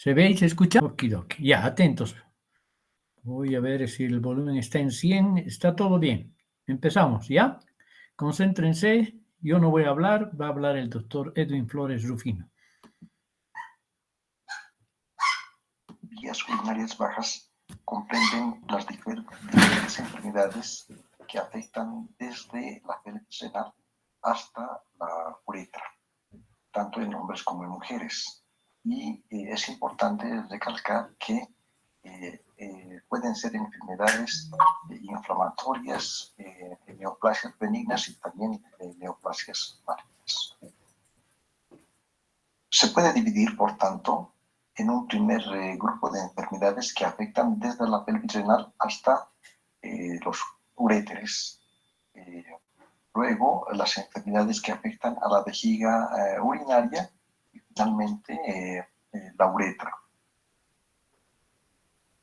¿Se ve y se escucha? Okidoki. Ya, atentos. Voy a ver si el volumen está en 100. Está todo bien. Empezamos, ¿ya? Concéntrense. Yo no voy a hablar. Va a hablar el doctor Edwin Flores Rufino. Vías urinarias bajas comprenden las diferentes enfermedades que afectan desde la pelvis renal hasta la uretra, tanto en hombres como en mujeres. Y es importante recalcar que pueden ser enfermedades inflamatorias, neoplasias benignas y también neoplasias malignas. Se puede dividir, por tanto, en un primer grupo de enfermedades que afectan desde la pelvis renal hasta los uréteres. Luego, las enfermedades que afectan a la vejiga urinaria y finalmente la uretra.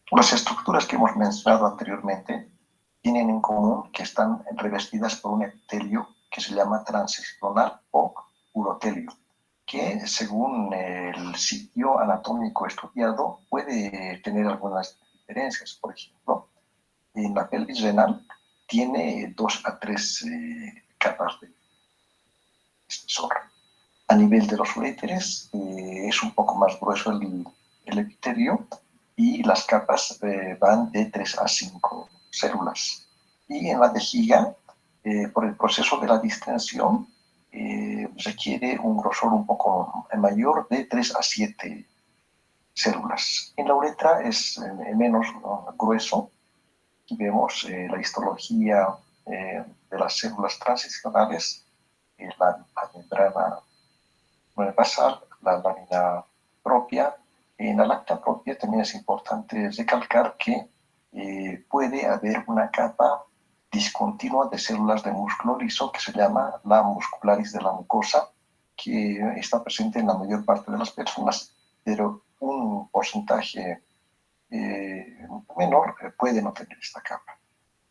Las estructuras que hemos mencionado anteriormente tienen en común que están revestidas por un epitelio que se llama transicional o urotelio, que según el sitio anatómico estudiado puede tener algunas diferencias. Por ejemplo, en la pelvis renal tiene 2 a 3 capas de espesor. A nivel de los uréteres es un poco más grueso el epitelio y las capas van de 3 a 5 células. Y en la vejiga, por el proceso de la distensión, requiere un grosor un poco mayor de 3 a 7 células. En la uretra es menos grueso. Aquí vemos la histología de las células transicionales, la membrana basal, la lámina propia. En la lacta propia también es importante recalcar que puede haber una capa discontinua de células de músculo liso que se llama la muscularis de la mucosa, que está presente en la mayor parte de las personas, pero un porcentaje menor puede no tener esta capa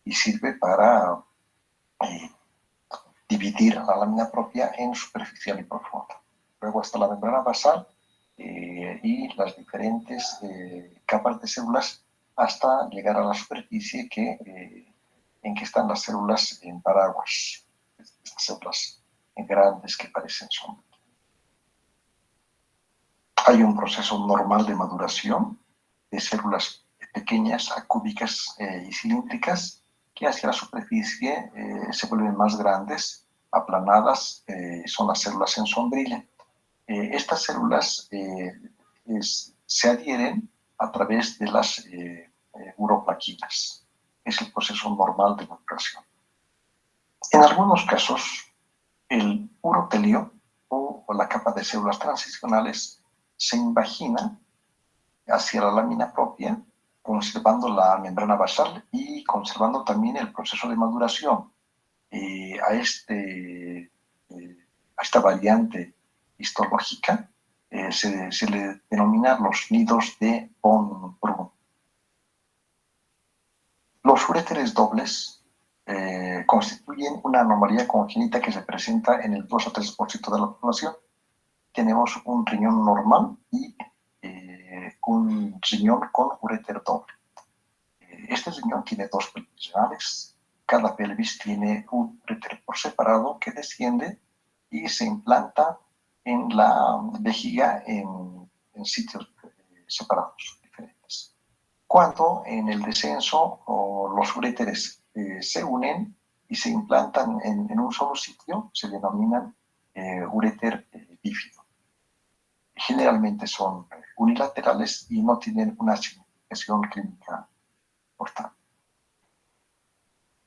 y sirve para dividir la lámina propia en superficial y profunda. Luego está la membrana basal y las diferentes capas de células hasta llegar a la superficie en que están las células en paraguas, estas células grandes que parecen sombras. Hay un proceso normal de maduración de células pequeñas, acúbicas y cilíndricas que hacia la superficie se vuelven más grandes, aplanadas, son las células en sombrilla. Estas células se adhieren a través de las uroplaquinas. Es el proceso normal de maduración. En algunos casos, el urotelio o la capa de células transicionales se invagina hacia la lámina propia, conservando la membrana basal y conservando también el proceso de maduración. A esta variante histológica se le denomina los nidos de von Brun. Los uréteres dobles constituyen una anomalía congénita que se presenta en el 2 a 3% de la población. Tenemos un riñón normal y un riñón con uréter doble. Este riñón tiene 2 pelvis renales. Cada pelvis tiene un uréter por separado que desciende y se implanta en la vejiga en sitios separados, diferentes. Cuando en el descenso los uréteres se unen y se implantan en un solo sitio, se denominan uréter bífido. Generalmente son unilaterales y no tienen una significación clínica importante.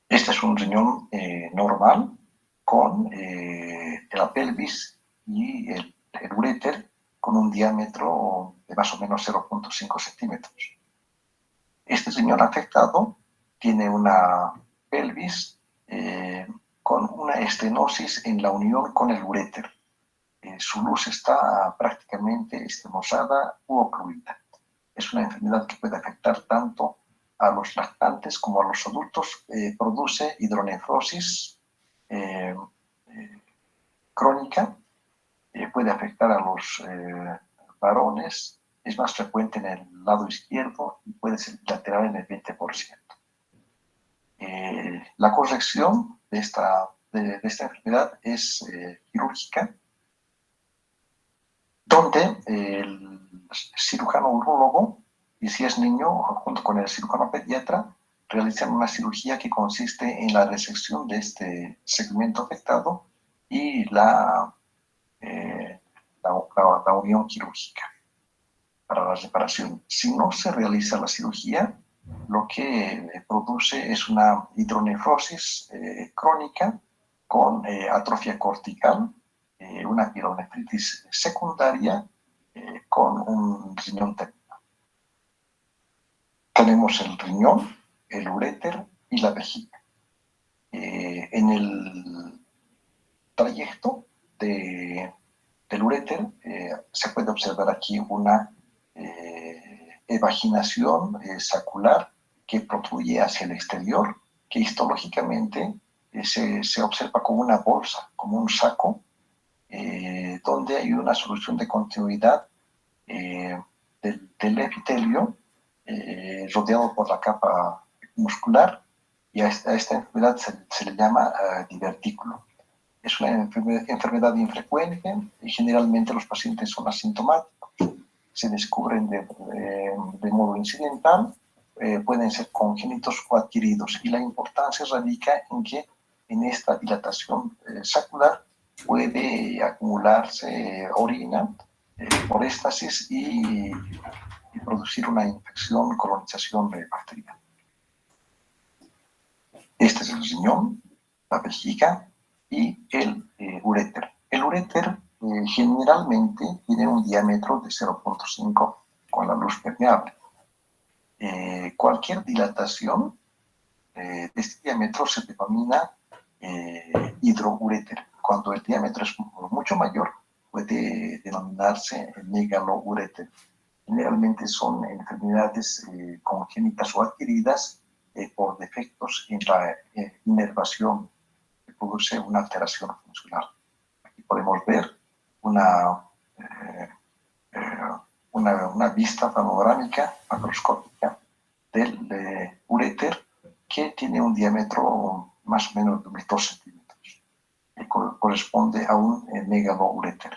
Este es un riñón normal con la pelvis y el uréter con un diámetro de más o menos 0,5 centímetros. Este riñón afectado tiene una pelvis con una estenosis en la unión con el uréter. Su luz está prácticamente estenosada u ocluida. Es una enfermedad que puede afectar tanto a los lactantes como a los adultos. Produce hidronefrosis crónica, puede afectar a los varones es más frecuente en el lado izquierdo y puede ser bilateral en el 20%. La corrección de esta enfermedad es quirúrgica, donde el cirujano urólogo, y si es niño, junto con el cirujano pediatra, realizan una cirugía que consiste en la resección de este segmento afectado y la unión quirúrgica para la reparación. Si no se realiza la cirugía, lo que produce es una hidronefrosis crónica con atrofia cortical, una pielonefritis secundaria con un riñón terminal. Tenemos el riñón, el uréter y la vejiga. En el trayecto del uréter se puede observar aquí una evaginación sacular que protruye hacia el exterior, que histológicamente se observa como una bolsa, como un saco, donde hay una solución de continuidad del epitelio rodeado por la capa muscular, y a esta enfermedad se le llama divertículo. Es una enfermedad infrecuente y generalmente los pacientes son asintomáticos. Se descubren de modo incidental, pueden ser congénitos o adquiridos. Y la importancia radica en que en esta dilatación sacular puede acumularse orina por éstasis y producir una infección, colonización bacteriana. Este es el riñón, la vejiga y el uréter. El uréter generalmente tiene un diámetro de 0.5 con la luz permeable. Cualquier dilatación de este diámetro se denomina hidrouréter. Cuando el diámetro es mucho mayor, puede denominarse megalouréter. Generalmente son enfermedades congénitas o adquiridas por defectos en la inervación que produce una alteración funcional. Aquí podemos ver una vista panorámica macroscópica del uréter, que tiene un diámetro más o menos de unos 2 centímetros, que corresponde a un megalouréter.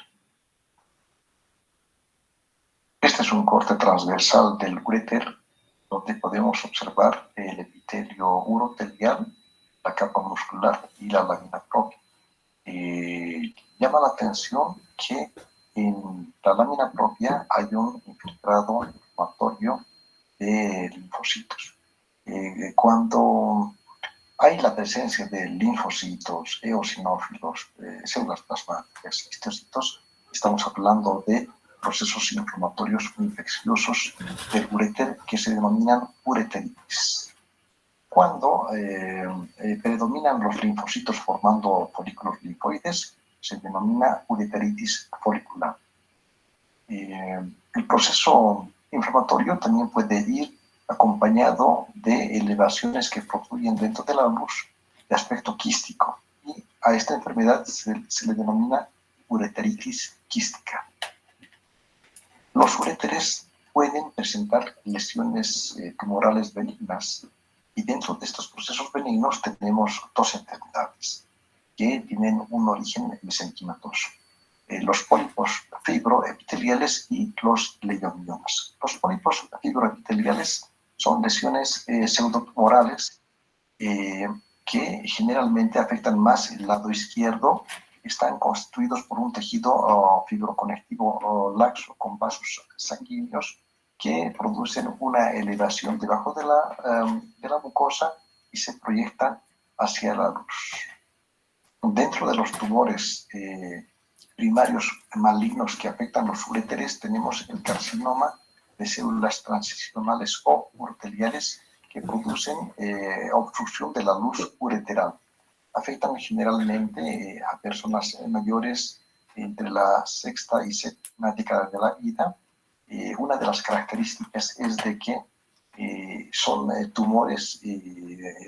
Este es un corte transversal del uréter, donde podemos observar el epitelio urotelial, la capa muscular y la lámina propia. Llama la atención que en la lámina propia hay un infiltrado inflamatorio de linfocitos. Cuando hay la presencia de linfocitos, eosinófilos, células plasmáticas, histocitos, estamos hablando de procesos inflamatorios infecciosos del uréter que se denominan ureteritis. Cuando predominan los linfocitos formando folículos linfoides, se denomina ureteritis folicular. El proceso inflamatorio también puede ir acompañado de elevaciones que fluctúen dentro de la luz de aspecto quístico, y a esta enfermedad se le denomina ureteritis quística. Los uréteres pueden presentar lesiones tumorales benignas, y dentro de estos procesos benignos tenemos dos enfermedades que tienen un origen mesenquimatoso: los pólipos fibroepiteliales y los leiomiomas. Los pólipos fibroepiteliales son lesiones pseudotumorales que generalmente afectan más el lado izquierdo. Están constituidos por un tejido fibroconectivo laxo con vasos sanguíneos que producen una elevación debajo de la mucosa y se proyectan hacia la luz. Dentro de los tumores primarios malignos que afectan los uréteres tenemos el carcinoma de células transicionales o uroteliales, que producen obstrucción de la luz ureteral. Afectan generalmente a personas mayores entre la sexta y séptima década de la vida. Una de las características es de que son tumores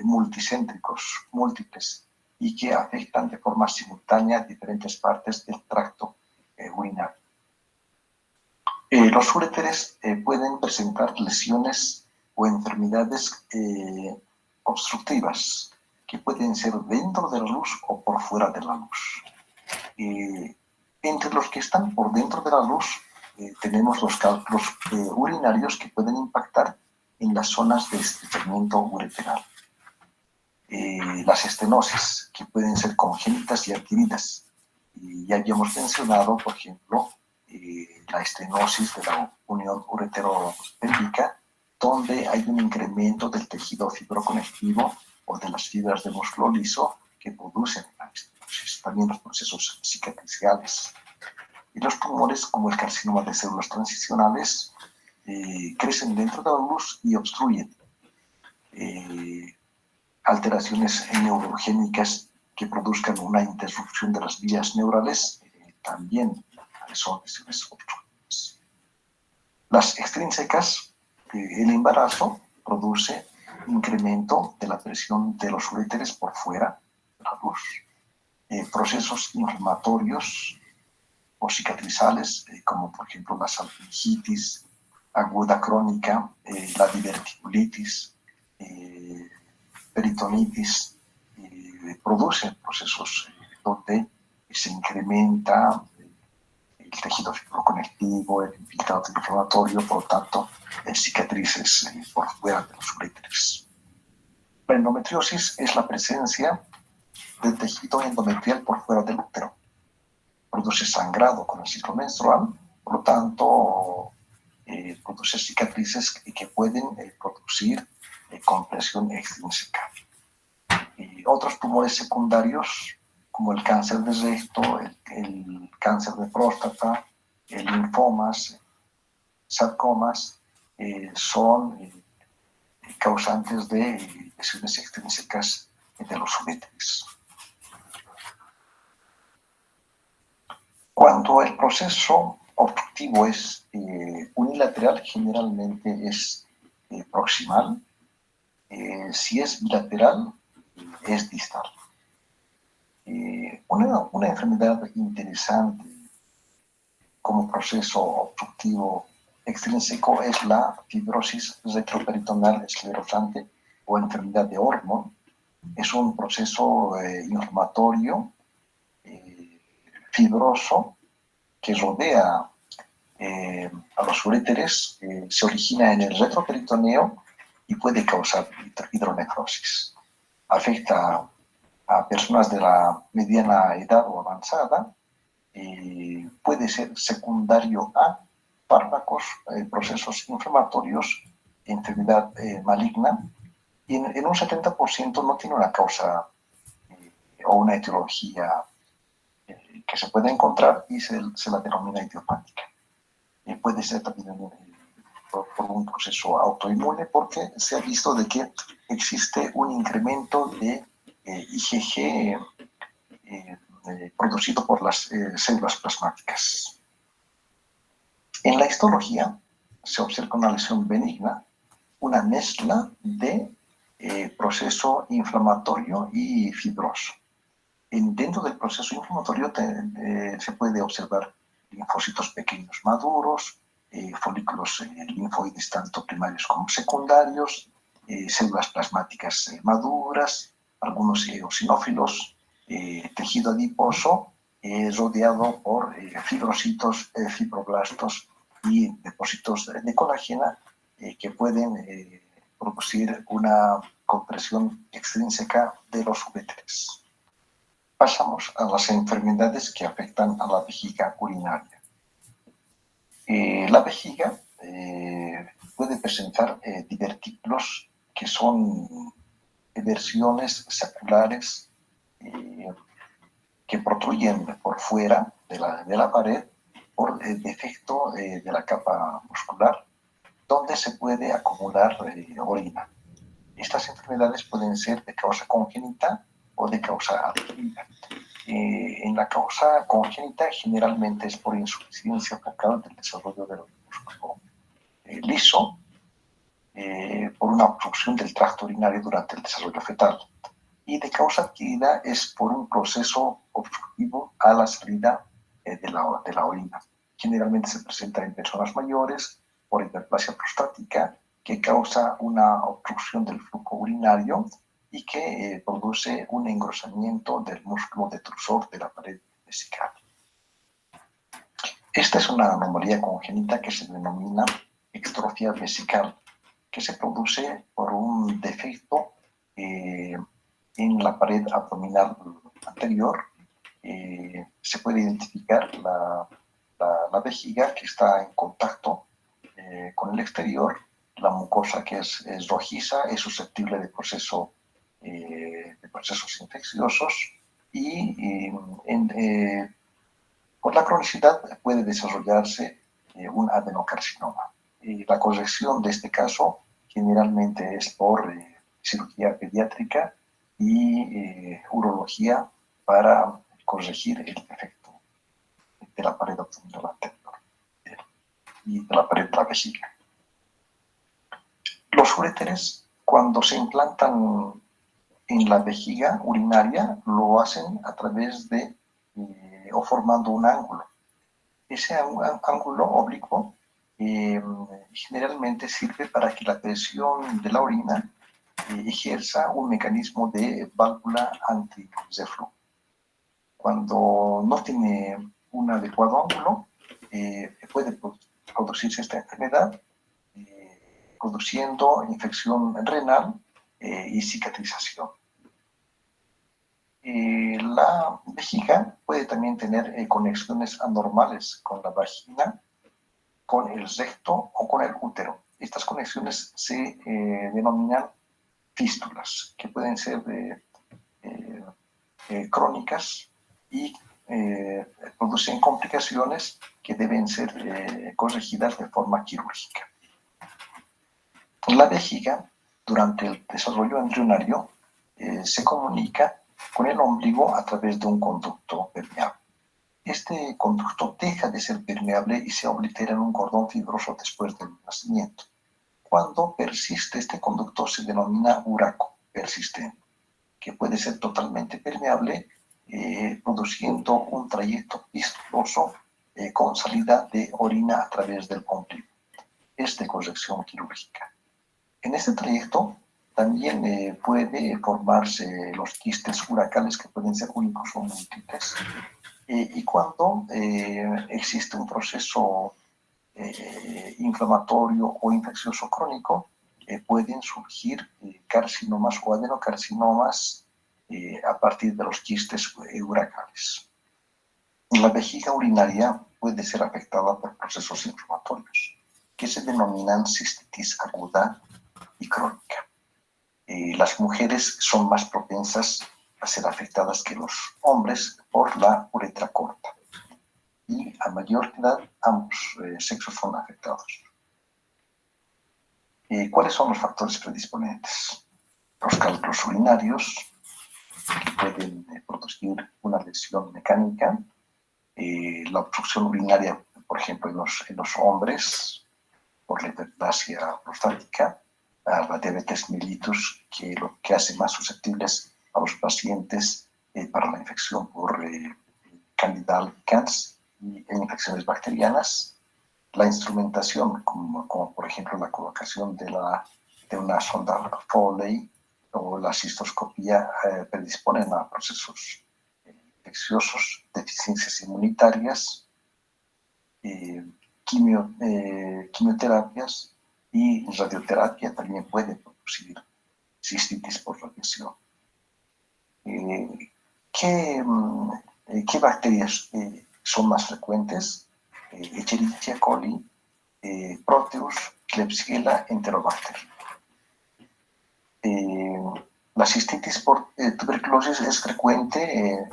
multicéntricos, múltiples, y que afectan de forma simultánea diferentes partes del tracto urinario. Los uréteres pueden presentar lesiones o enfermedades obstructivas que pueden ser dentro de la luz o por fuera de la luz. Entre los que están por dentro de la luz tenemos los cálculos urinarios que pueden impactar en las zonas de estrechamiento ureteral. Las estenosis, que pueden ser congénitas y adquiridas. Y ya habíamos mencionado, por ejemplo, la estenosis de la unión uretero-pélvica, donde hay un incremento del tejido fibroconectivo o de las fibras de músculo liso que producen la estenosis. También los procesos cicatriciales. Y los tumores, como el carcinoma de células transicionales, crecen dentro de la luz y obstruyen. Alteraciones neurogénicas que produzcan una interrupción de las vías neurales también son lesiones obstructivas. Las extrínsecas, el embarazo produce incremento de la presión de los uréteres por fuera de la luz, procesos inflamatorios o cicatrizales, como por ejemplo la salpingitis aguda crónica, la diverticulitis, peritonitis, producen procesos donde se incrementa el tejido fibroconectivo, el infiltrado inflamatorio, por lo tanto, cicatrices por fuera de los uréteres. La endometriosis es la presencia del tejido endometrial por fuera del útero. Produce sangrado con el ciclo menstrual, por lo tanto, produce cicatrices que pueden producir compresión extrínseca. Otros tumores secundarios, como el cáncer de recto, el cáncer de próstata, linfomas, sarcomas, son causantes de lesiones extrínsecas de los uréteres. Cuando el proceso obstructivo es unilateral, generalmente es proximal. Si es bilateral, es distal. Una enfermedad interesante como proceso obstructivo extrínseco es la fibrosis retroperitoneal esclerosante o enfermedad de Ormond. Es un proceso inflamatorio fibroso que rodea a los uréteres, se origina en el retroperitoneo y puede causar hidronefrosis. Afecta a personas de la mediana edad o avanzada, puede ser secundario a fármacos, procesos inflamatorios, enfermedad maligna, y en un 70% no tiene una causa o una etiología que se puede encontrar y se la denomina idiopática. Puede ser también por un proceso autoinmune porque se ha visto de que existe un incremento de IgG producido por las células plasmáticas. En la histología se observa una lesión benigna, una mezcla de proceso inflamatorio y fibroso. Dentro del proceso inflamatorio se puede observar linfocitos pequeños maduros, folículos linfoides tanto primarios como secundarios, células plasmáticas maduras, algunos eosinófilos, tejido adiposo rodeado por fibrocitos, fibroblastos y depósitos de colágena que pueden producir una compresión extrínseca de los uréteres. Pasamos a las enfermedades que afectan a la vejiga urinaria. La vejiga puede presentar divertículos que son versiones saculares que protruyen por fuera de la pared por el defecto de la capa muscular, donde se puede acumular orina. Estas enfermedades pueden ser de causa congénita o de causa adquirida. En la causa congénita generalmente es por insuficiencia focal del desarrollo del músculo liso, por una obstrucción del tracto urinario durante el desarrollo fetal. Y de causa adquirida es por un proceso obstructivo a la salida de la orina. Generalmente se presenta en personas mayores por hiperplasia prostática, que causa una obstrucción del flujo urinario y que produce un engrosamiento del músculo detrusor de la pared vesical. Esta es una anomalía congénita que se denomina extrofia vesical, que se produce por un defecto en la pared abdominal anterior. Se puede identificar la vejiga que está en contacto con el exterior, la mucosa que es rojiza, es susceptible de procesos infecciosos y por la cronicidad puede desarrollarse un adenocarcinoma. La corrección de este caso generalmente es por cirugía pediátrica y urología para corregir el defecto de la pared abdominal anterior y de la pared de la vejiga. Los uréteres, cuando se implantan en la vejiga urinaria, lo hacen a través de o formando un ángulo. Ese ángulo oblicuo generalmente sirve para que la presión de la orina ejerza un mecanismo de válvula antirreflujo. Cuando no tiene un adecuado ángulo, puede producirse esta enfermedad, produciendo infección renal y cicatrización. La vejiga puede también tener conexiones anormales con la vagina, con el recto o con el útero. Estas conexiones se denominan fístulas, que pueden ser crónicas y producen complicaciones que deben ser corregidas de forma quirúrgica. La vejiga, durante el desarrollo embrionario, se comunica con el ombligo a través de un conducto permeable. Este conducto deja de ser permeable y se oblitera en un cordón fibroso después del nacimiento. Cuando persiste este conducto se denomina uraco persistente, que puede ser totalmente permeable, produciendo un trayecto vistoso con salida de orina a través del ombligo. Es de corrección quirúrgica. En este trayecto también puede formarse los quistes uracales, que pueden ser únicos o múltiples. Y cuando existe un proceso inflamatorio o infeccioso crónico, pueden surgir carcinomas o adenocarcinomas a partir de los quistes uracales. La vejiga urinaria puede ser afectada por procesos inflamatorios que se denominan cistitis aguda y crónica. Las mujeres son más propensas a ser afectadas que los hombres por la uretra corta. Y a mayor edad, ambos sexos son afectados. ¿Cuáles son los factores predisponentes? Los cálculos urinarios, que pueden producir una lesión mecánica, la obstrucción urinaria, por ejemplo, en los hombres, por la hiperplasia prostática, la diabetes mellitus, que lo que hace más susceptibles a los pacientes para la infección por Candida albicans y infecciones bacterianas, la instrumentación, como por ejemplo la colocación de una sonda Foley o la cistoscopía, predisponen a procesos infecciosos, deficiencias inmunitarias, quimioterapias y radioterapia también puede producir cistitis por radiación. ¿Qué bacterias son más frecuentes? Escherichia coli, Proteus, Klebsiella, Enterobacter. La cistitis por tuberculosis es frecuente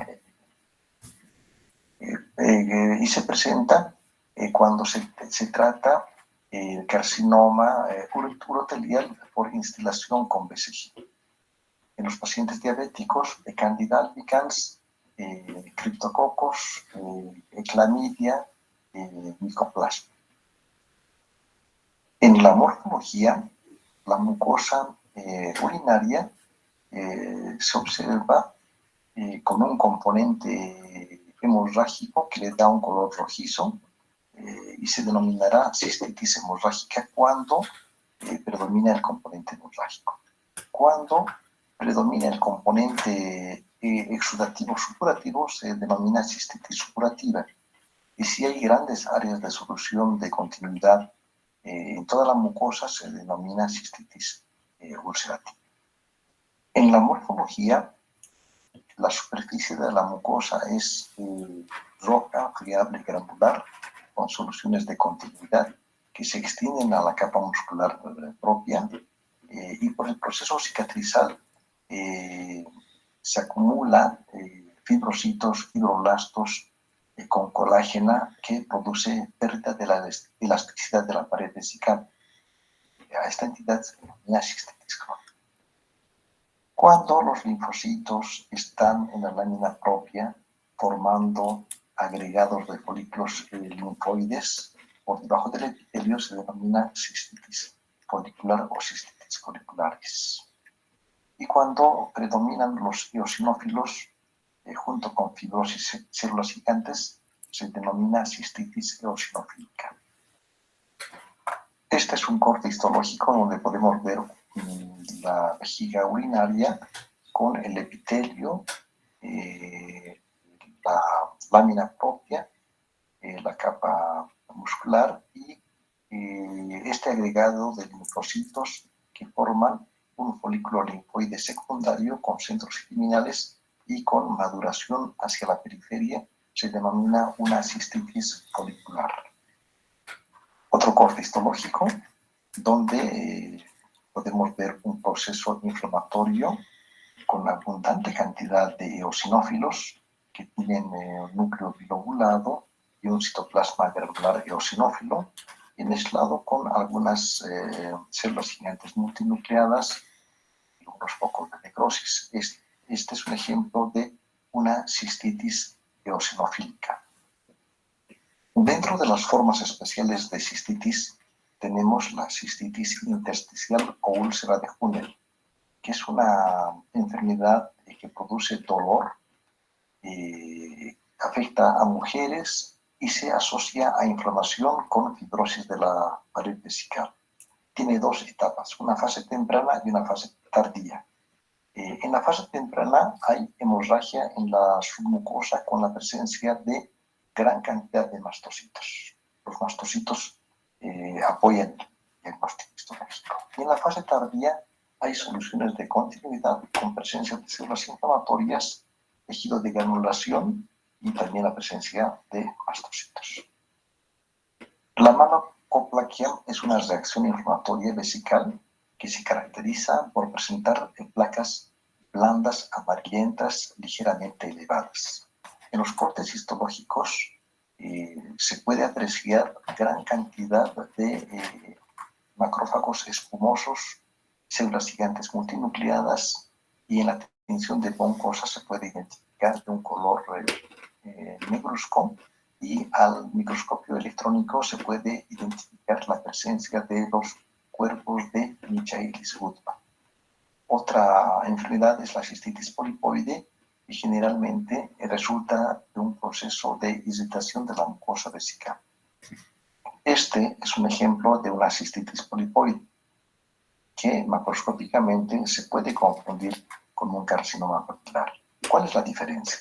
y se presenta cuando se trata el carcinoma urotelial por instilación con BCG. En los pacientes diabéticos, Candida albicans, Cryptococcus, Clamidia, Mycoplasma. En la morfología, la mucosa urinaria se observa con un componente hemorrágico que le da un color rojizo, y se denominará cistitis hemorrágica cuando predomina el componente hemorrágico. Cuando predomina el componente exudativo-supurativo se denomina cistitis supurativa. Y si hay grandes áreas de solución de continuidad en toda la mucosa, se denomina cistitis ulcerativa. En la morfología, la superficie de la mucosa es roja, friable, granular, con soluciones de continuidad que se extienden a la capa muscular propia y por el proceso cicatrizal se acumula fibrocitos, fibroblastos con colágena que produce pérdida de la elasticidad de la pared vesical. A esta entidad se denomina cistitis crónica. Cuando los linfocitos están en la lámina propia formando agregados de folículos linfoides por debajo del epitelio, se denomina cistitis folicular o cistitis foliculares. Y cuando predominan los eosinófilos junto con fibrosis células gigantes, se denomina cistitis eosinofílica. Este es un corte histológico donde podemos ver la vejiga urinaria con el epitelio, la lámina propia, la capa muscular y este agregado de linfocitos que forman un folículo linfoide secundario con centros criminales y con maduración hacia la periferia, se denomina una cistitis folicular. Otro corte histológico donde podemos ver un proceso inflamatorio con abundante cantidad de eosinófilos que tienen un núcleo bilobulado y un citoplasma granular eosinófilo, y mezclado con algunas células gigantes multinucleadas y unos focos de necrosis. Este es un ejemplo de una cistitis eosinofílica. Dentro de las formas especiales de cistitis tenemos la cistitis intersticial o úlcera de Hunel, que es una enfermedad que produce dolor, afecta a mujeres y se asocia a inflamación con fibrosis de la pared vesical. Tiene dos etapas, una fase temprana y una fase tardía. En la fase temprana hay hemorragia en la submucosa con la presencia de gran cantidad de mastocitos. Los mastocitos apoyan el diagnóstico histológico. Y en la fase tardía hay soluciones de continuidad con presencia de células inflamatorias, tejido de granulación y también la presencia de mastocitos. La malacoplaquia es una reacción inflamatoria vesical que se caracteriza por presentar placas blandas, amarillentas, ligeramente elevadas. En los cortes histológicos se puede apreciar gran cantidad de macrófagos espumosos, células gigantes multinucleadas, y en la tinción de mucosa se puede identificar de un color negruzco, y al microscopio electrónico se puede identificar la presencia de los cuerpos de Michaelis-Guttmann. Otra enfermedad es la cistitis polipoide y generalmente resulta de un proceso de irritación de la mucosa vesical. Este es un ejemplo de una cistitis polipoide que macroscópicamente se puede confundir con un carcinoma papilar. ¿Cuál es la diferencia?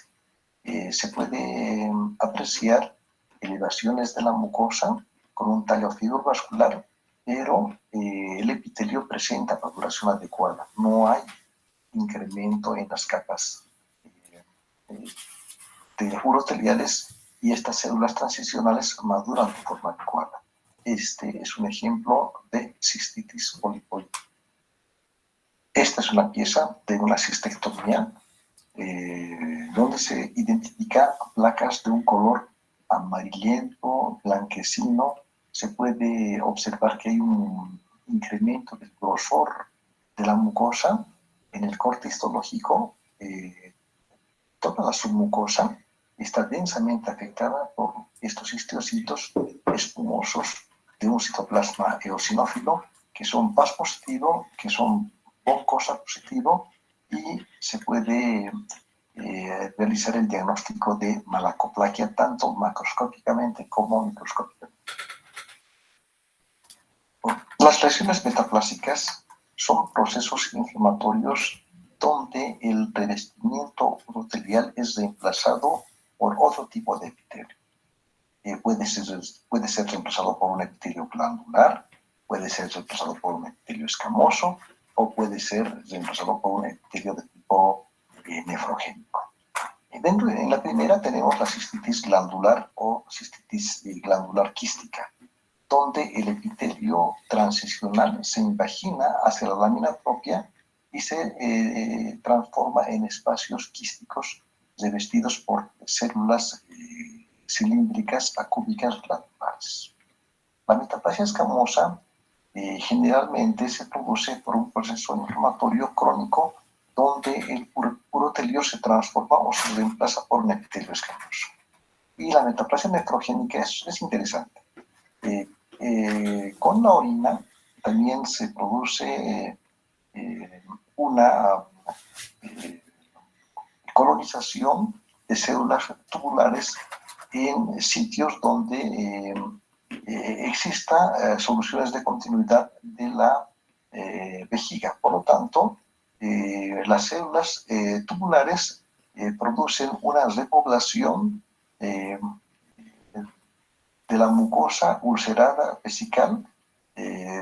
Se puede apreciar elevaciones de la mucosa con un tallo fibrovascular, pero el epitelio presenta maduración adecuada. No hay incremento en las capas de uroteliales y estas células transicionales maduran de forma adecuada. Este es un ejemplo de cistitis polipoide. Esta es una pieza de una cistectomía donde se identifica placas de un color amarillento, blanquecino. Se puede observar que hay un incremento del grosor de la mucosa. En el corte histológico, toda la submucosa está densamente afectada por estos histiocitos espumosos de un citoplasma eosinófilo que son Pas positivo, que son Boncosa positivo, y se puede realizar el diagnóstico de malacoplaquia tanto macroscópicamente como microscópicamente. Las lesiones metaplásicas son procesos inflamatorios donde el revestimiento urotelial es reemplazado por otro tipo de epitelio. Puede ser reemplazado por un epitelio glandular, puede ser reemplazado por un epitelio escamoso o puede ser reemplazado por un epitelio de tipo nefrogénico. En la primera tenemos la cistitis glandular o cistitis glandular quística, donde el epitelio transicional se invagina hacia la lámina propia y se transforma en espacios quísticos revestidos por células cilíndricas acúbicas glandulares. La metaplasia escamosa generalmente se produce por un proceso inflamatorio crónico donde el urotelio se transforma o se reemplaza por un epitelio escamoso. Y la metaplasia nefrogénica es interesante. Con la orina también se produce una colonización de células tubulares en sitios donde exista soluciones de continuidad de la vejiga. Por lo tanto, las células tubulares producen una repoblación de la mucosa ulcerada vesical,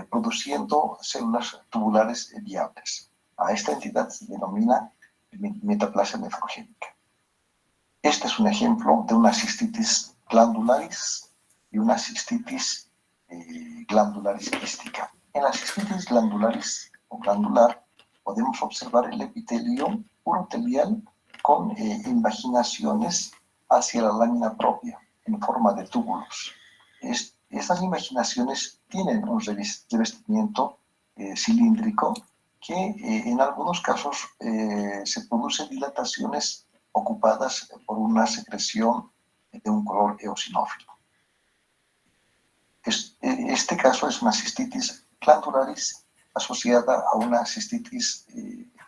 produciendo células tubulares viables. A esta entidad se denomina metaplasia nefrogénica. Este es un ejemplo de una cistitis glandularis y una cistitis glandularis quística. En la cistitis glandularis o glandular podemos observar el epitelio urotelial con invaginaciones hacia la lámina propia en forma de túbulos. Estas invaginaciones tienen un revestimiento cilíndrico que en algunos casos se producen dilataciones ocupadas por una secreción de un color eosinófilo. Este caso es una cistitis glandularis asociada a una cistitis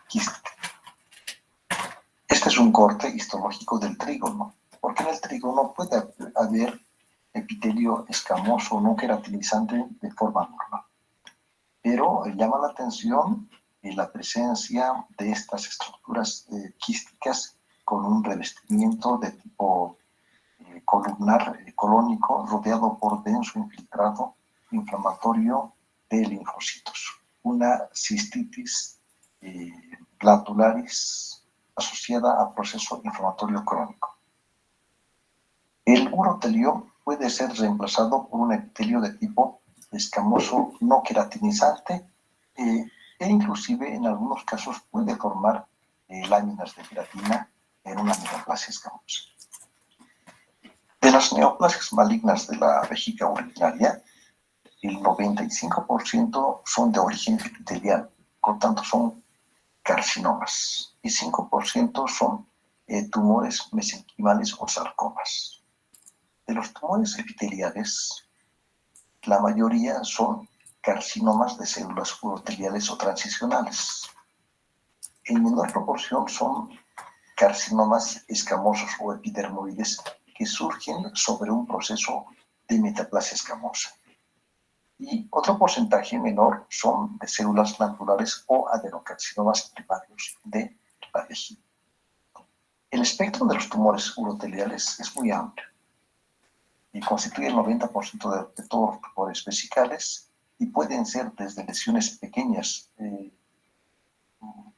quística. Este es un corte histológico del trígono, porque en el trígono puede haber epitelio escamoso no queratinizante de forma normal. Pero llama la atención la presencia de estas estructuras quísticas con un revestimiento de tipo columnar colónico rodeado por denso infiltrado inflamatorio de linfocitos. Una cistitis glandularis asociada a proceso inflamatorio crónico. El urotelio puede ser reemplazado por un epitelio de tipo escamoso no queratinizante e inclusive en algunos casos puede formar láminas de queratina en una neoplasia escamosa. De las neoplasias malignas de la vejiga urinaria, el 95% son de origen epitelial, por tanto son carcinomas, y 5% son tumores mesenquimales o sarcomas. De los tumores epiteliales, la mayoría son carcinomas de células uroteliales o transicionales. En menor proporción son carcinomas escamosos o epidermoides que surgen sobre un proceso de metaplasia escamosa. Y otro porcentaje menor son de células glandulares o adenocarcinomas primarios de la vejiga. El espectro de los tumores uroteliales es muy amplio y constituye el 90% de todos los tumores vesicales y pueden ser desde lesiones pequeñas,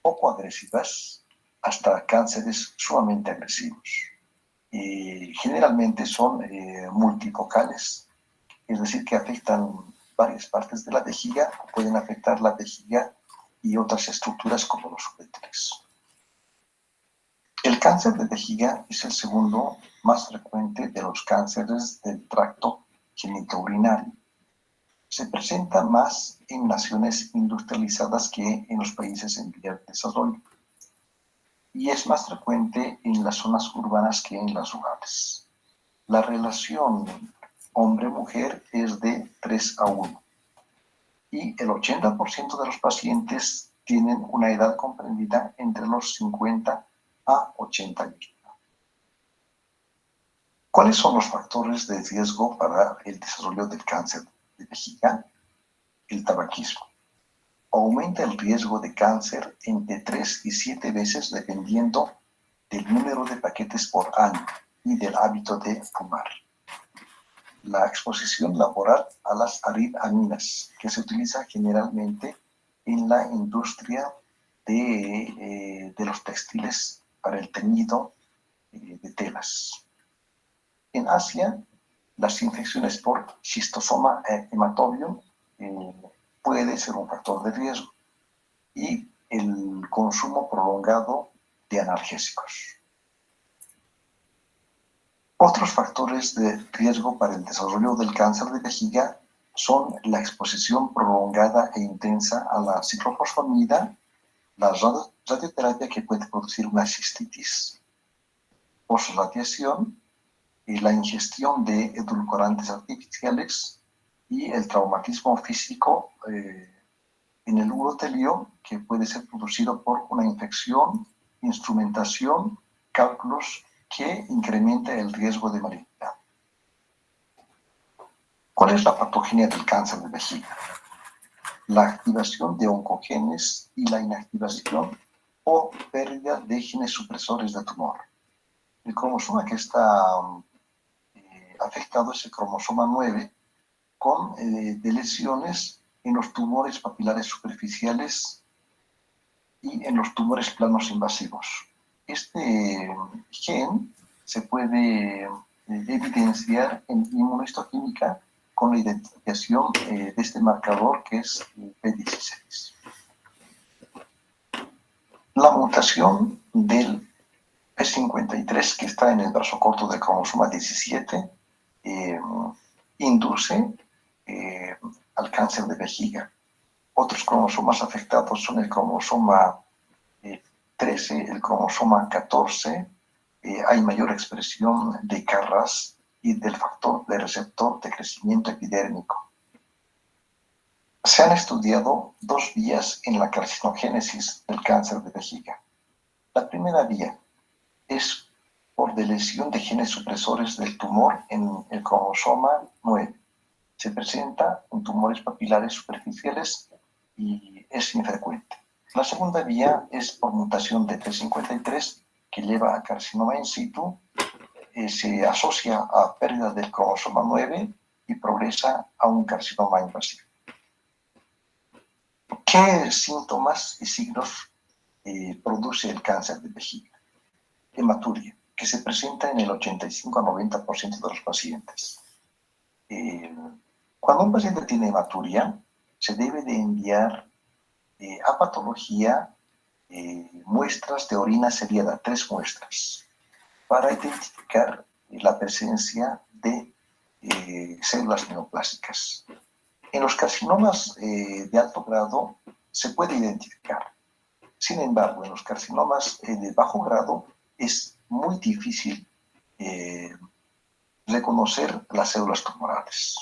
poco agresivas, hasta cánceres sumamente agresivos. Generalmente son multifocales, es decir, que afectan varias partes de la vejiga, pueden afectar la vejiga y otras estructuras como los uréteres. El cáncer de vejiga es el segundo más frecuente de los cánceres del tracto genitourinario. Se presenta más en naciones industrializadas que en los países en vías de desarrollo. Y es más frecuente en las zonas urbanas que en las rurales. La relación hombre-mujer es de 3:1. Y el 80% de los pacientes tienen una edad comprendida entre los 50 a 80 años. ¿Cuáles son los factores de riesgo para el desarrollo del cáncer de vejiga? El tabaquismo. Aumenta el riesgo de cáncer entre 3 y 7 veces dependiendo del número de paquetes por año y del hábito de fumar. La exposición laboral a las arimidas, que se utiliza generalmente en la industria de los textiles para el teñido de telas. En Asia, las infecciones por Schistosoma hematobium puede ser un factor de riesgo y el consumo prolongado de analgésicos. Otros factores de riesgo para el desarrollo del cáncer de vejiga son la exposición prolongada e intensa a la ciclofosfamida, la radioterapia que puede producir una cistitis post-radiación, y la ingestión de edulcorantes artificiales y el traumatismo físico en el urotelio que puede ser producido por una infección, instrumentación, cálculos que incrementa el riesgo de malignidad. ¿Cuál es la patogenia del cáncer de vejiga? La activación de oncogenes y la inactivación o pérdida de genes supresores de tumor. El cromosoma que está afectado es el cromosoma 9 con de lesiones en los tumores papilares superficiales y en los tumores planos invasivos. Este gen se puede evidenciar en inmunohistoquímica con la identificación de este marcador que es P16. La mutación del P53 que está en el brazo corto del cromosoma 17 induce al cáncer de vejiga. Otros cromosomas afectados son el cromosoma 13, el cromosoma 14, hay mayor expresión de KRAS y del factor de receptor de crecimiento epidérmico. Se han estudiado dos vías en la carcinogénesis del cáncer de vejiga. La primera vía es por lesión de genes supresores del tumor en el cromosoma 9. Se presenta en tumores papilares superficiales y es infrecuente. La segunda vía es por mutación de P53 que lleva a carcinoma in situ, se asocia a pérdida del cromosoma 9 y progresa a un carcinoma invasivo. ¿Qué síntomas y signos produce el cáncer de vejiga? Hematuria, que se presenta en el 85 a 90% de los pacientes. Cuando un paciente tiene hematuria, se debe de enviar a patología muestras de orina seriada, 3 muestras, para identificar la presencia de células neoplásicas. En los carcinomas de alto grado se puede identificar. Sin embargo, en los carcinomas de bajo grado es muy difícil reconocer las células tumorales.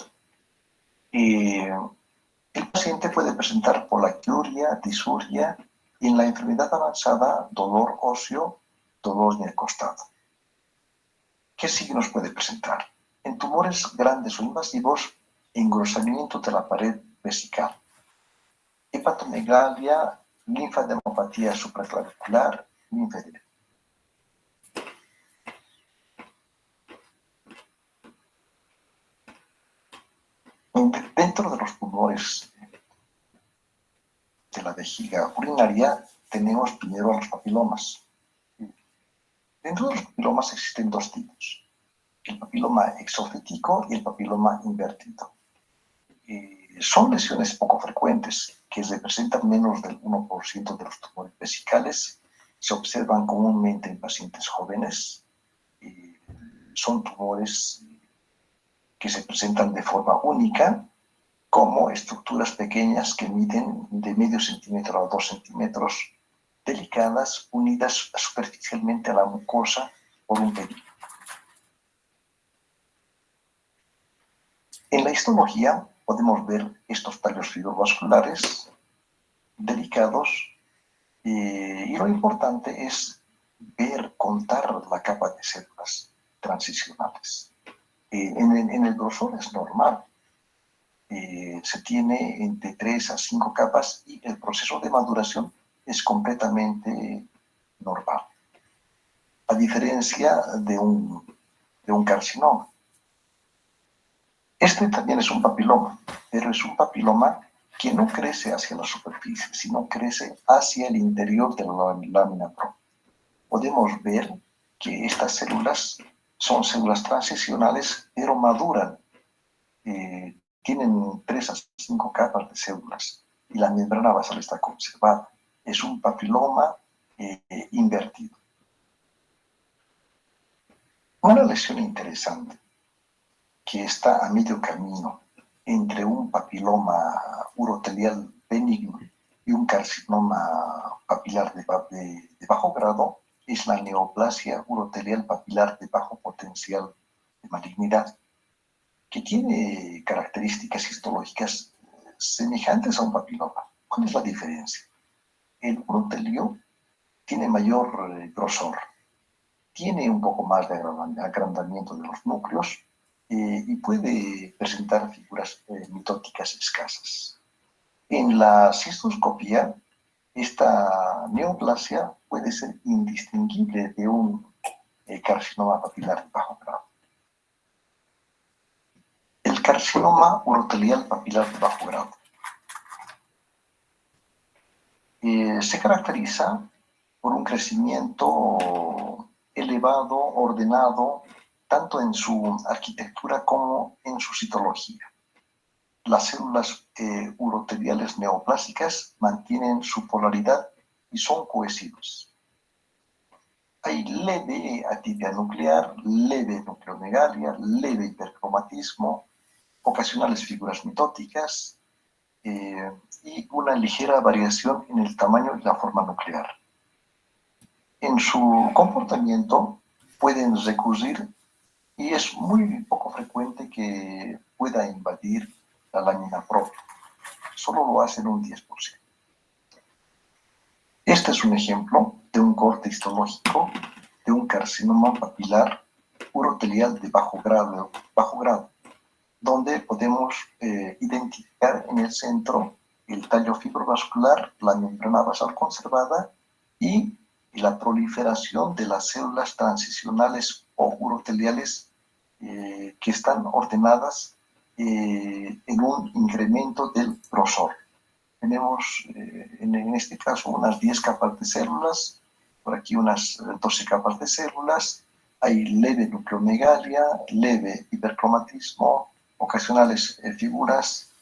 El paciente puede presentar polaquiuria, disuria y en la enfermedad avanzada dolor óseo, dolor en el costado. ¿Qué signos puede presentar? En tumores grandes o invasivos, engrosamiento de la pared vesical, hepatomegalia, linfadenopatía supraclavicular, linfedema. Dentro de los tumores de la vejiga urinaria tenemos primero los papilomas. Dentro de los papilomas existen dos tipos, el papiloma exofítico y el papiloma invertido. Son lesiones poco frecuentes que representan menos del 1% de los tumores vesicales, se observan comúnmente en pacientes jóvenes, son tumores que se presentan de forma única, como estructuras pequeñas que miden de medio centímetro a 2 centímetros, delicadas, unidas superficialmente a la mucosa por un pelín. En la histología podemos ver estos tallos fibrovasculares delicados y lo importante es ver, contar la capa de células transicionales. En el grosor es normal. Se tiene entre 3 a 5 capas y el proceso de maduración es completamente normal. A diferencia de un carcinoma. Este también es un papiloma, pero es un papiloma que no crece hacia la superficie, sino crece hacia el interior de la lámina propia. Podemos ver que estas células son células transicionales, pero maduran. Tienen 3 a 5 capas de células y la membrana basal está conservada. Es un papiloma invertido. Una lesión interesante que está a medio camino entre un papiloma urotelial benigno y un carcinoma papilar de bajo grado es la neoplasia urotelial papilar de bajo potencial de malignidad, que tiene características histológicas semejantes a un papiloma. ¿Cuál es la diferencia? El urotelio tiene mayor grosor, tiene un poco más de agrandamiento de los núcleos y puede presentar figuras mitóticas escasas. En la cistoscopía, esta neoplasia puede ser indistinguible de un carcinoma papilar de bajo grado. El carcinoma urotelial papilar de bajo grado se caracteriza por un crecimiento elevado, ordenado, tanto en su arquitectura como en su citología. Las células uroteliales neoplásicas mantienen su polaridad y son cohesivas. Hay leve atipia nuclear, leve nucleomegalia, leve hipercromatismo, ocasionales figuras mitóticas y una ligera variación en el tamaño y la forma nuclear. En su comportamiento pueden recurrir y es muy poco frecuente que pueda invadir la lámina propia. Solo lo hacen un 10%. Este es un ejemplo de un corte histológico de un carcinoma papilar urotelial de bajo grado, donde podemos identificar en el centro el tallo fibrovascular, la membrana basal conservada y la proliferación de las células transicionales o uroteliales que están ordenadas en un incremento del grosor. Tenemos en este caso unas 10 capas de células, por aquí unas 12 capas de células, hay leve nucleomegalia, leve hipercromatismo, ocasionales figuras,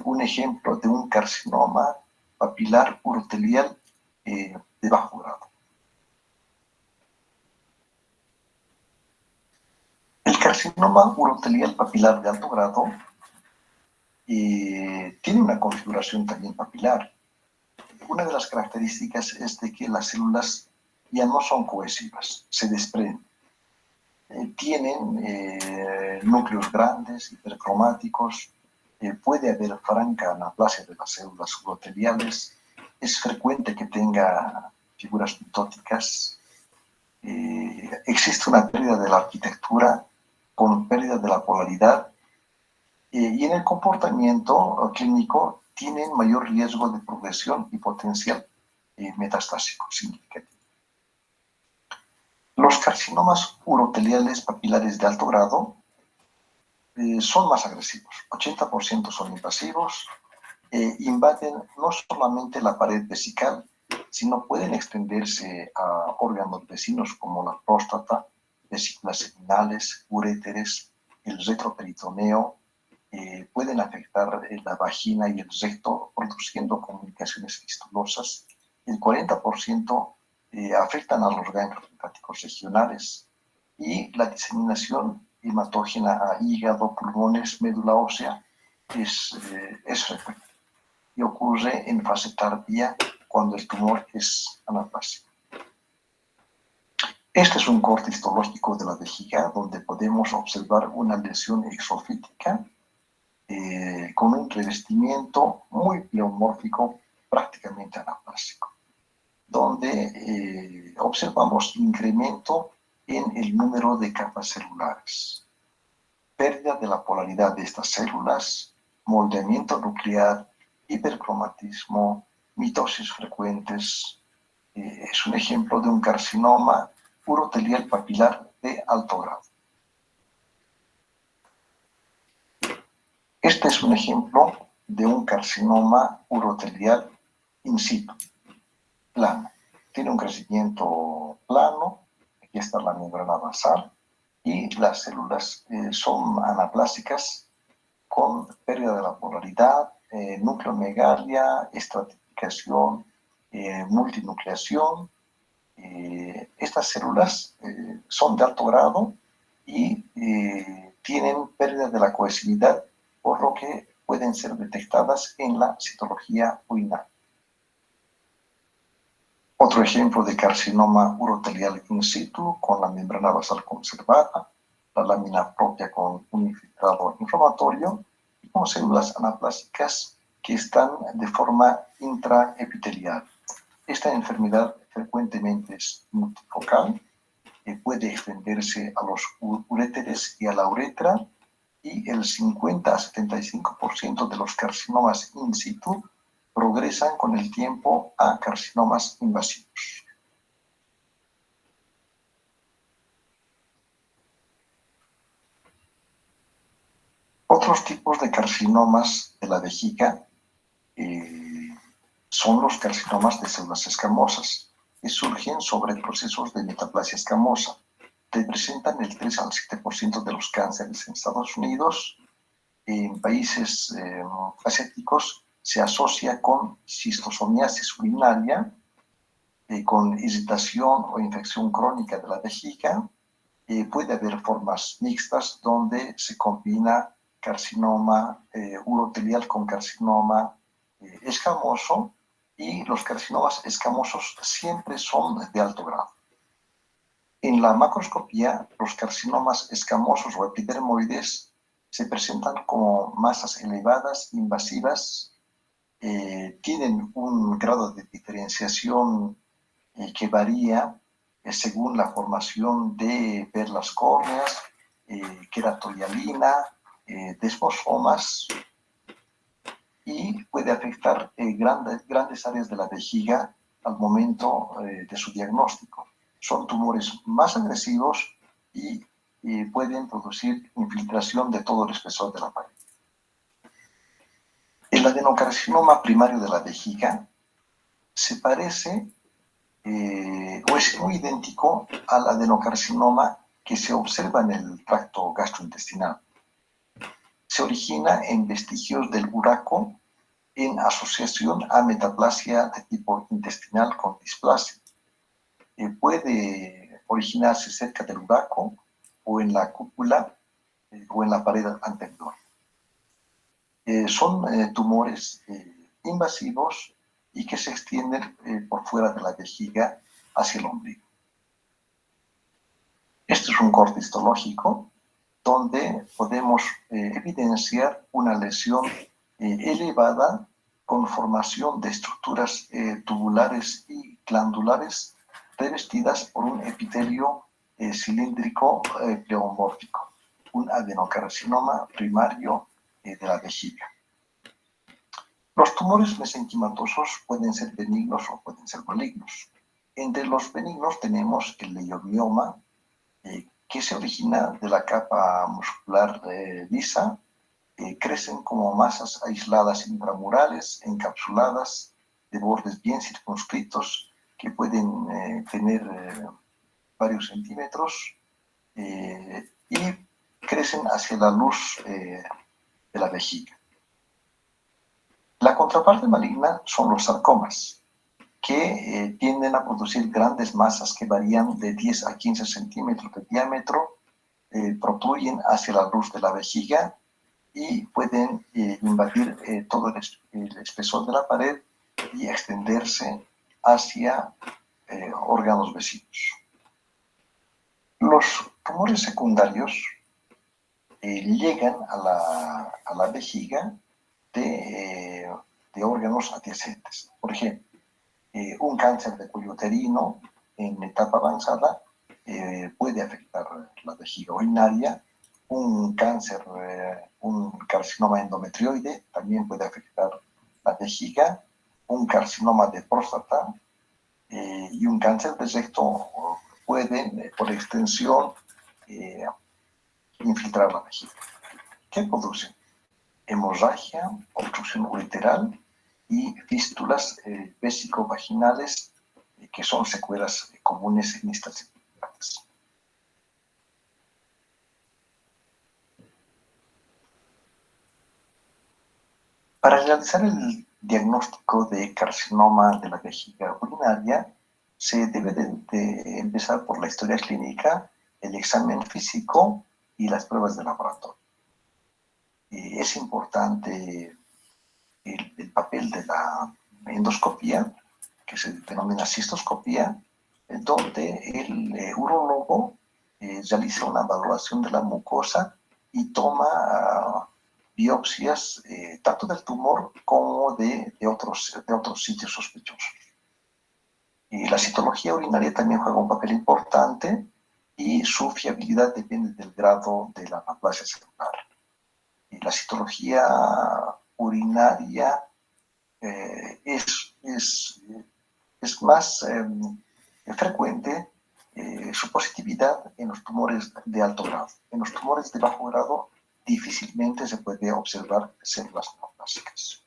un ejemplo de un carcinoma papilar urotelial de bajo grado. El carcinoma urotelial papilar de alto grado tiene una configuración también papilar. Una de las características es de que las células ya no son cohesivas, se desprenden. Tienen núcleos grandes, hipercromáticos, puede haber franca anaplasia de las células uroteliales, es frecuente que tenga figuras mitóticas, existe una pérdida de la arquitectura con pérdida de la polaridad y en el comportamiento clínico tienen mayor riesgo de progresión y potencial metastásico significativo. Los carcinomas uroteliales papilares de alto grado son más agresivos, 80% son invasivos, invaden no solamente la pared vesical, sino pueden extenderse a órganos vecinos como la próstata, vesículas seminales, uréteres, el retroperitoneo, pueden afectar la vagina y el recto, produciendo comunicaciones fistulosas. El 40% afectan a los ganglios linfáticos regionales y la diseminación hematógena a hígado, pulmones, médula ósea es frecuente y ocurre en fase tardía cuando el tumor es anaplásico. Este es un corte histológico de la vejiga donde podemos observar una lesión exofítica con un revestimiento muy pleomórfico, prácticamente anaplásico. donde observamos incremento en el número de capas celulares, pérdida de la polaridad de estas células, moldeamiento nuclear, hipercromatismo, mitosis frecuentes. Es un ejemplo de un carcinoma urotelial papilar de alto grado. Este es un ejemplo de un carcinoma urotelial in situ, plano. Tiene un crecimiento plano, aquí está la membrana basal, y las células son anaplásicas con pérdida de la polaridad, nucleomegalia, estratificación, multinucleación. Estas células son de alto grado y tienen pérdida de la cohesividad, por lo que pueden ser detectadas en la citología urinaria. Otro ejemplo de carcinoma urotelial in situ con la membrana basal conservada, la lámina propia con un infiltrado inflamatorio y con células anaplásicas que están de forma intraepitelial. Esta enfermedad frecuentemente es multifocal, puede extenderse a los uréteres y a la uretra, y el 50 a 75% de los carcinomas in situ progresan con el tiempo a carcinomas invasivos. Otros tipos de carcinomas de la vejiga son los carcinomas de células escamosas, que surgen sobre procesos de metaplasia escamosa. Representan el 3 al 7% de los cánceres en Estados Unidos. En países asiáticos se asocia con cistosomiasis urinaria, con irritación o infección crónica de la vejiga. Puede haber formas mixtas donde se combina carcinoma urotelial con carcinoma escamoso, y los carcinomas escamosos siempre son de alto grado. En la macroscopía, los carcinomas escamosos o epidermoides se presentan como masas elevadas, invasivas, tienen un grado de diferenciación que varía según la formación de perlas córneas, queratorialina, desmosomas, y puede afectar grandes áreas de la vejiga al momento de su diagnóstico. Son tumores más agresivos y pueden producir infiltración de todo el espesor de la pared. El adenocarcinoma primario de la vejiga se parece o es muy idéntico al adenocarcinoma que se observa en el tracto gastrointestinal. Se origina en vestigios del uraco en asociación a metaplasia de tipo intestinal con displasia. Puede originarse cerca del uraco o en la cúpula o en la pared anterior. Son tumores invasivos y que se extienden por fuera de la vejiga hacia el ombligo. Este es un corte histológico donde podemos evidenciar una lesión elevada con formación de estructuras tubulares y glandulares revestidas por un epitelio cilíndrico pleomórfico, un adenocarcinoma primario de la vejiga. Los tumores mesenquimatosos pueden ser benignos o pueden ser malignos. Entre los benignos tenemos el leiomioma, que se origina de la capa muscular lisa. Crecen como masas aisladas intramurales, encapsuladas, de bordes bien circunscritos, que pueden tener varios centímetros, y crecen hacia la luz de la vejiga. La contraparte maligna son los sarcomas, que tienden a producir grandes masas que varían de 10 a 15 centímetros de diámetro, protruyen hacia la luz de la vejiga y pueden invadir todo el espesor de la pared y extenderse hacia órganos vecinos. Los tumores secundarios llegan a la vejiga de órganos adyacentes. Por ejemplo, Un cáncer de cuello uterino en etapa avanzada puede afectar la vejiga urinaria. Un cáncer, un carcinoma endometrioide también puede afectar la vejiga. Un carcinoma de próstata y un cáncer de recto pueden, por extensión, infiltrar la vejiga. ¿Qué producen? Hemorragia, obstrucción ureteral y fístulas vésico-vaginales, que son secuelas comunes en estas enfermedades. Para realizar el diagnóstico de carcinoma de la vejiga urinaria, se debe de empezar por la historia clínica, el examen físico y las pruebas de laboratorio. Es importante el papel de la endoscopía, que se denomina cistoscopía, donde el urólogo realiza una valoración de la mucosa y toma biopsias tanto del tumor como de otros sitios sospechosos. La citología urinaria también juega un papel importante y su fiabilidad depende del grado de la neoplasia celular. La citología urinaria es más frecuente su positividad en los tumores de alto grado. En los tumores de bajo grado difícilmente se puede observar células neoplásicas.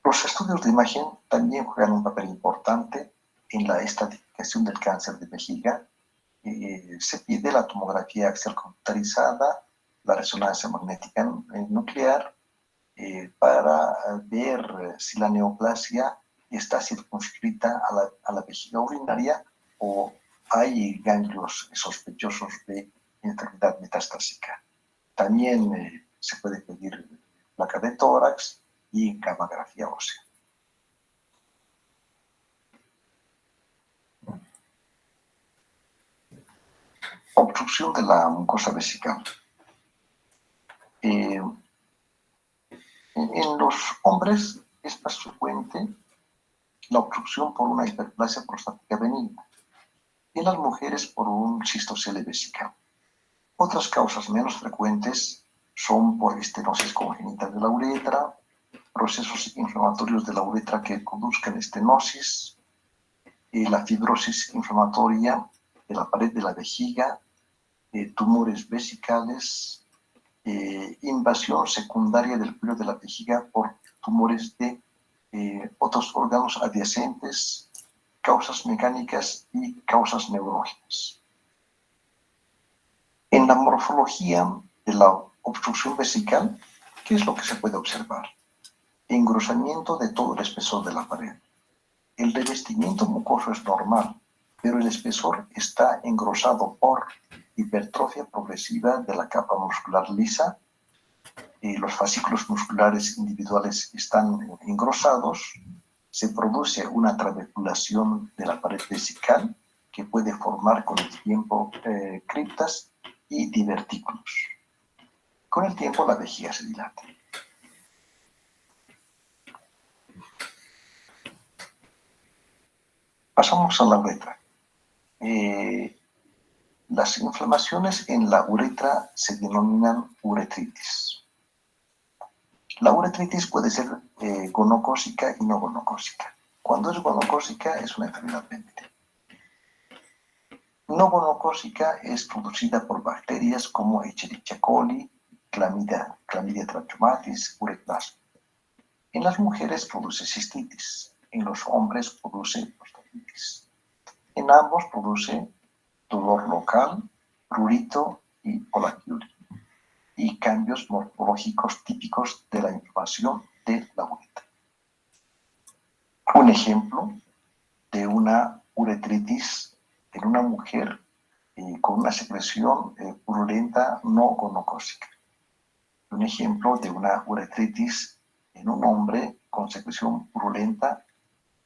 Los estudios de imagen también juegan un papel importante en la estratificación del cáncer de vejiga. Se pide la tomografía axial computarizada, la resonancia magnética nuclear, para ver si la neoplasia está circunscrita a la vejiga urinaria o hay ganglios sospechosos de enfermedad metastásica. También se puede pedir placa de tórax y gammagrafía ósea. Obstrucción de la mucosa vesical. En los hombres es más frecuente la obstrucción por una hiperplasia prostática benigna. En las mujeres por un cistocele vesical. Otras causas menos frecuentes son por estenosis congénita de la uretra, procesos inflamatorios de la uretra que produzcan estenosis, la fibrosis inflamatoria de la pared de la vejiga, tumores vesicales, invasión secundaria del cuello de la vejiga por tumores de otros órganos adyacentes, causas mecánicas y causas neurológicas. En la morfología de la obstrucción vesical, ¿qué es lo que se puede observar? Engrosamiento de todo el espesor de la pared. El revestimiento mucoso es normal, pero el espesor está engrosado por hipertrofia progresiva de la capa muscular lisa. Los fascículos musculares individuales están engrosados. Se produce una trabeculación de la pared vesical que puede formar con el tiempo criptas y divertículos. Con el tiempo la vejiga se dilata. Pasamos a la uretra. Las inflamaciones en la uretra se denominan uretritis. La uretritis puede ser gonocócica y no gonocócica. Cuando es gonocócica es una enfermedad bénica. No gonocócica es producida por bacterias como Escherichia coli, Clamidia trachomatis, uretplasma. En las mujeres produce cistitis, en los hombres produce prostatitis. En ambos produce dolor local, prurito y polaquiuria, y cambios morfológicos típicos de la inflamación de la uretra. Un ejemplo de una uretritis en una mujer con una secreción purulenta no gonocócica. Un ejemplo de una uretritis en un hombre con secreción purulenta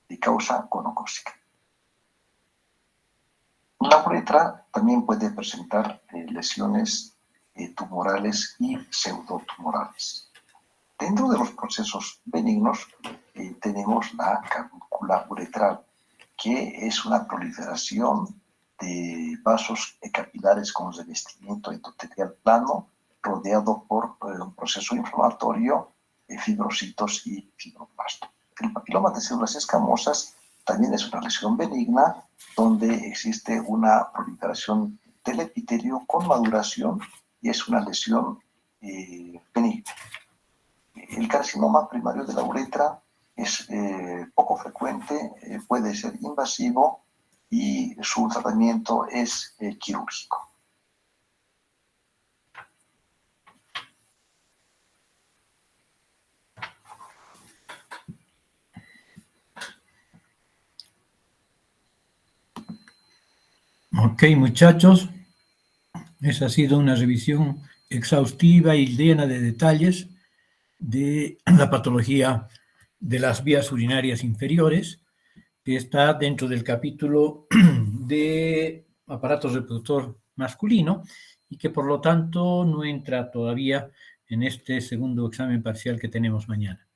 de causa gonocócica. La uretra también puede presentar lesiones tumorales y pseudotumorales. Dentro de los procesos benignos tenemos la cavícula uretral, que es una proliferación de vasos capilares con revestimiento endotelial plano, rodeado por un proceso inflamatorio, fibrocitos y fibroblastos. El papiloma de células escamosas también es una lesión benigna donde existe una proliferación del epitelio con maduración y es una lesión benigna. El carcinoma primario de la uretra es poco frecuente, puede ser invasivo y su tratamiento es quirúrgico. Ok, muchachos, esa ha sido una revisión exhaustiva y llena de detalles de la patología de las vías urinarias inferiores, que está dentro del capítulo de aparato reproductor masculino y que por lo tanto no entra todavía en este segundo examen parcial que tenemos mañana.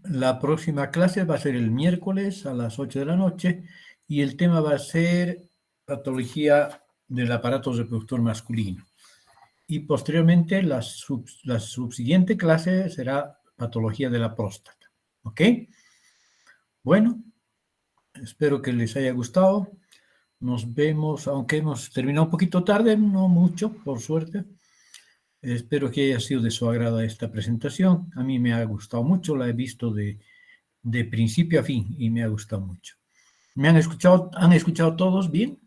La próxima clase va a ser el miércoles a las 8 de la noche y el tema va a ser patología del aparato reproductor masculino. Y posteriormente la subsiguiente clase será patología de la próstata. ¿Ok? Bueno, espero que les haya gustado. Nos vemos, aunque hemos terminado un poquito tarde, no mucho, por suerte. Espero que haya sido de su agrado esta presentación. A mí me ha gustado mucho, la he visto de principio a fin y me ha gustado mucho. ¿Me han escuchado todos bien?